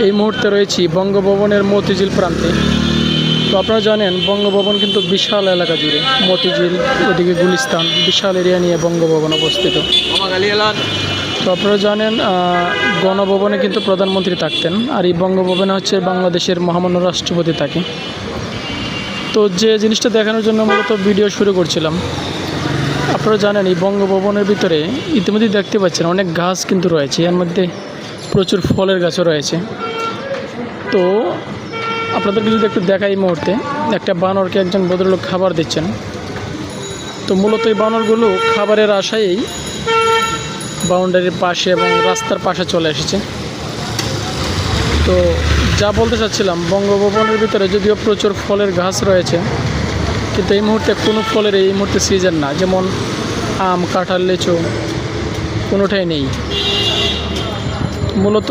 এই মুহূর্তে রয়েছি বঙ্গভবনের মতিঝিল প্রান্তে। তো আপনারা জানেন বঙ্গভবন কিন্তু বিশাল এলাকা জুড়ে, মতিঝিল ওদিকে গুলিস্তান, বিশাল এরিয়া নিয়ে বঙ্গভবন অবস্থিত। তো আপনারা জানেন গণভবনে কিন্তু প্রধানমন্ত্রী থাকতেন, আর এই বঙ্গভবনে হচ্ছে বাংলাদেশের মহামান্য রাষ্ট্রপতি থাকে। তো যে জিনিসটা দেখানোর জন্য মূলত ভিডিও শুরু করছিলাম, আপনারা জানেন এই বঙ্গভবনের ভিতরে ইতিমধ্যেই দেখতে পাচ্ছেন অনেক গাছ কিন্তু রয়েছে, এর মধ্যে প্রচুর ফলের গাছও রয়েছে। তো আপনাদেরকে যদি একটু দেখাই, এই মুহূর্তে একটা বানরকে একজন ভদ্রলোক খাবার দিচ্ছেন। তো মূলত এই বানরগুলো খাবারের আশায়ই বাউন্ডারির পাশে এবং রাস্তার পাশে চলে এসেছে। তো যা বলতে চাচ্ছিলাম, বঙ্গভবনের ভিতরে যদিও প্রচুর ফলের গাছ রয়েছে, কিন্তু এই মুহূর্তে কোনো ফলের এই মুহূর্তে সিজন না, যেমন আম, কাঁঠাল, লিচু কোনোটাই নেই। মূলত